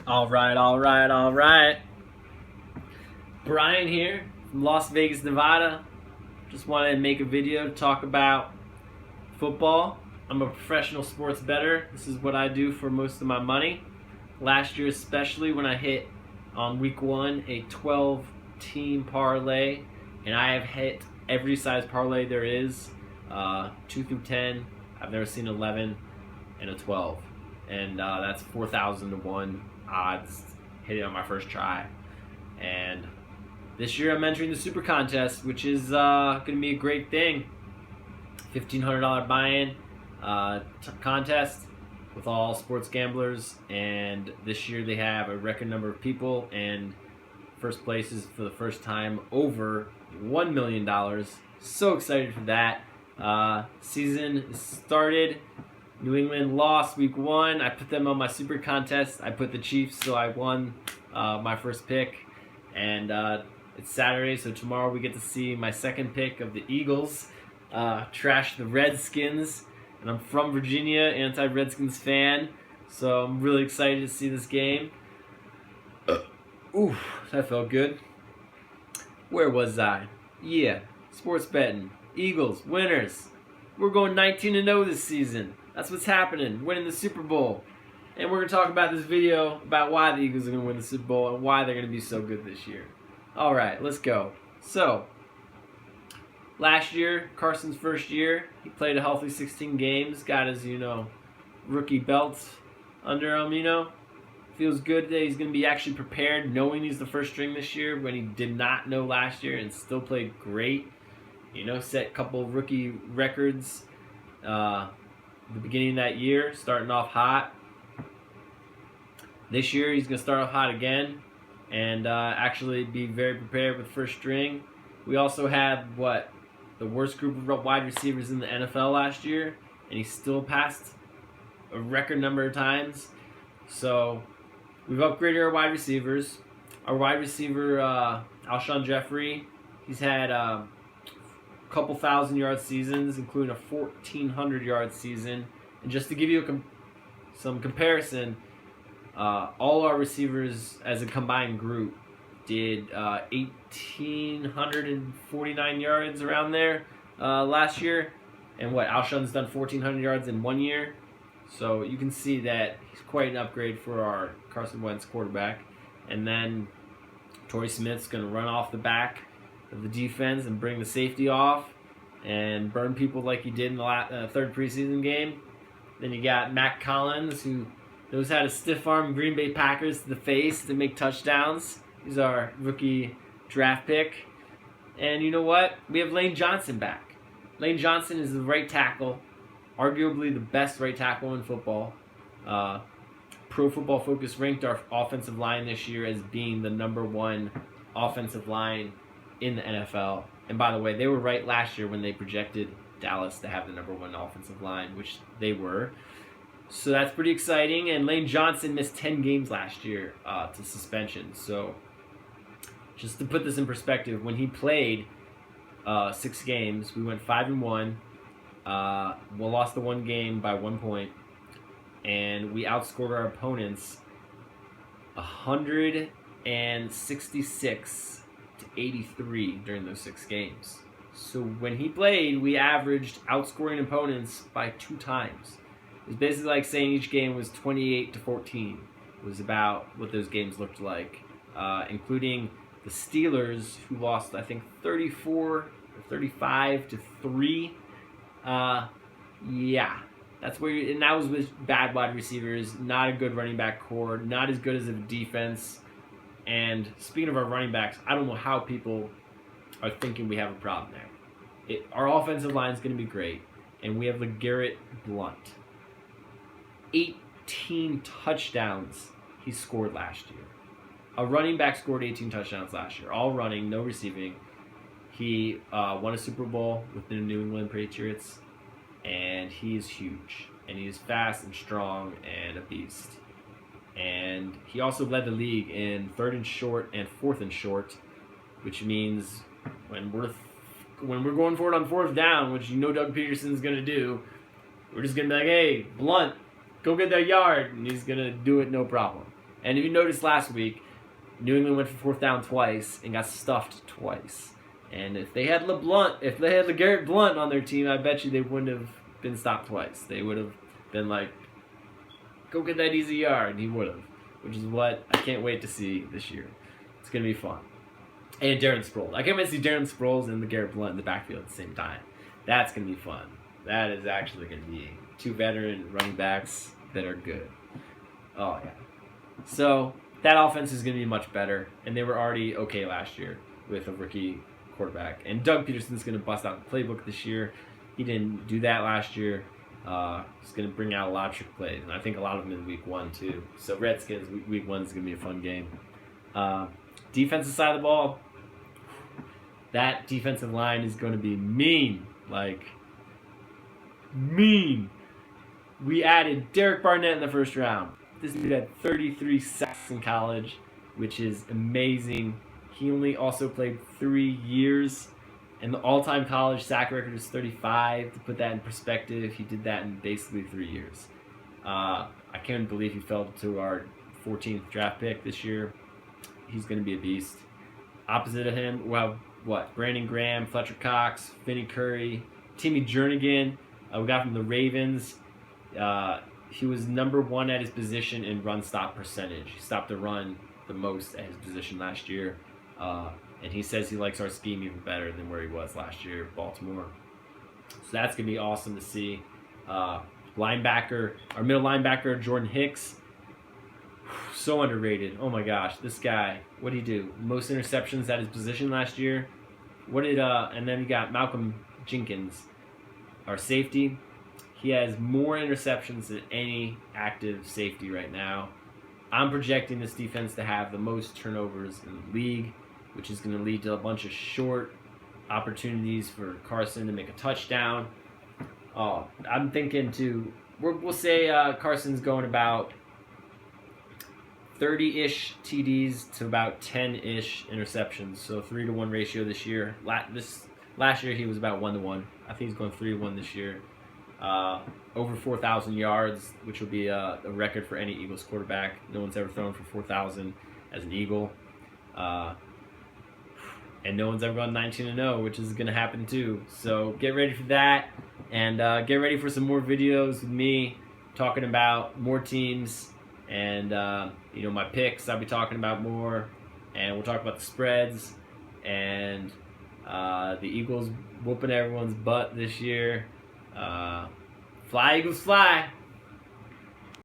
All right, all right, all right. Brian here from Las Vegas, Nevada. Just wanted to make a video to talk about football. I'm a professional sports bettor. This is what I do for most of my money. Last year, especially when I hit on week 1 a 12-team parlay, and I have hit every size parlay there is, 2 through 10. I've never seen 11 and a 12, and that's 4,000 to 1 odds. Hit it on my first try, and this year I'm entering the Super Contest, which is going to be a great thing. $1,500 buy-in contest with all sports gamblers, and this year they have a record number of people, and first place is for the first time over $1 million. So excited for that. Season started. New England lost week 1. I put them on my Super Contest. I put the Chiefs, so I won my first pick, and it's Saturday, so tomorrow we get to see my second pick of the Eagles trash the Redskins. And I'm from Virginia, anti-Redskins fan, so I'm really excited to see this game. Ooh, that felt good. Where was I? Yeah, sports betting. Eagles, winners. We're going 19-0 this season. That's what's happening, winning the Super Bowl. And we're going to talk about this video about why the Eagles are going to win the Super Bowl and why they're going to be so good this year. All right, let's go. So, last year, Carson's first year, he played a healthy 16 games, got his, rookie belt under him, Feels good that he's going to be actually prepared, knowing he's the first string this year when he did not know last year and still played great. Set a couple of rookie records at the beginning of that year, starting off hot. This year, he's going to start off hot again and actually be very prepared with first string. We also had, the worst group of wide receivers in the NFL last year, and he still passed a record number of times. So we've upgraded our wide receivers. Our wide receiver, Alshon Jeffrey, he's had a couple 1,000-yard seasons, including a 1,400-yard season. And just to give you some comparison, all our receivers as a combined group did 1,849 yards around there last year. And Alshon's done 1,400 yards in 1 year. So you can see that he's quite an upgrade for our Carson Wentz quarterback. And then Torrey Smith's going to run off the back of the defense and bring the safety off and burn people like he did in the third preseason game. Then you got Mac Collins, who knows how to stiff-arm Green Bay Packers to the face to make touchdowns. He's our rookie draft pick. And you know what? We have Lane Johnson back. Lane Johnson is the right tackle, arguably the best right tackle in football. Pro Football Focus ranked our offensive line this year as being the #1 offensive line in the NFL. And by the way, they were right last year when they projected Dallas to have the #1 offensive line, which they were. So that's pretty exciting. And Lane Johnson missed 10 games last year to suspension. So just to put this in perspective, when he played 6 games, we went 5-1. We lost the 1 game by 1 point, and we outscored our opponents 166 to 83 during those 6 games. So when he played, we averaged outscoring opponents by 2 times. It was basically like saying each game was 28 to 14. It was about what those games looked like, including the Steelers, who lost, I think, 34 or 35 to 3. That's where, and that was with bad wide receivers, not a good running back core, not as good as a defense. And speaking of our running backs, I don't know how people are thinking we have a problem there. Our offensive line is going to be great, and we have LeGarrette Blount. 18 touchdowns he scored last year. A running back scored 18 touchdowns last year, all running, no receiving. He won a Super Bowl with the New England Patriots, and he is huge. And he is fast and strong and a beast. And he also led the league in 3rd and short and 4th and short, which means when we're going for it on 4th down, which Doug Peterson's going to do, we're just going to be like, hey, Blunt, go get that yard, and he's going to do it no problem. And if you noticed last week, New England went for fourth down twice and got stuffed twice. And if they had LeGarrette Blount on their team, I bet you they wouldn't have been stopped twice. They would have been like, go get that easy yard, and he would have, which is what I can't wait to see this year. It's going to be fun. And Darren Sproles. I can't wait to see Darren Sproles and LeGarrette Blount in the backfield at the same time. That's going to be fun. That is actually going to be two veteran running backs that are good. Oh, yeah. So that offense is going to be much better, and they were already okay last year with a rookie quarterback. And Doug Peterson's going to bust out the playbook this year. He didn't do that last year. He's going to bring out a lot of trick plays, and I think a lot of them in week 1 too. So Redskins, week 1 is going to be a fun game. Defensive side of the ball, that defensive line is going to be mean. Like, mean. We added Derek Barnett in the first round. This dude had 33 sacks in college, which is amazing. He only also played 3 years, and the all-time college sack record is 35. To put that in perspective, he did that in basically 3 years. I can't believe he fell to our 14th draft pick this year. He's going to be a beast. Opposite of him, we'll have, Brandon Graham, Fletcher Cox, Vinnie Curry, Timmy Jernigan. We got from the Ravens. He was number 1 at his position in run stop percentage. He stopped the run the most at his position last year. And he says he likes our scheme even better than where he was last year at Baltimore. So that's going to be awesome to see. Linebacker, our middle linebacker, Jordan Hicks. So underrated. Oh my gosh, this guy. What did he do? Most interceptions at his position last year. And then you got Malcolm Jenkins, our safety. He has more interceptions than any active safety right now. I'm projecting this defense to have the most turnovers in the league, which is going to lead to a bunch of short opportunities for Carson to make a touchdown. I'm thinking we'll say Carson's going about 30-ish TDs to about 10-ish interceptions. So 3-to-1 ratio this year. Last year he was about 1-to-1. I think he's going 3-to-1 this year. Over 4,000 yards, which will be a record for any Eagles quarterback. No one's ever thrown for 4,000 as an Eagle. And no one's ever gone 19-0, which is going to happen too. So get ready for that, and get ready for some more videos with me talking about more teams and my picks. I'll be talking about more, and we'll talk about the spreads and the Eagles whooping everyone's butt this year. Fly, Eagles, fly!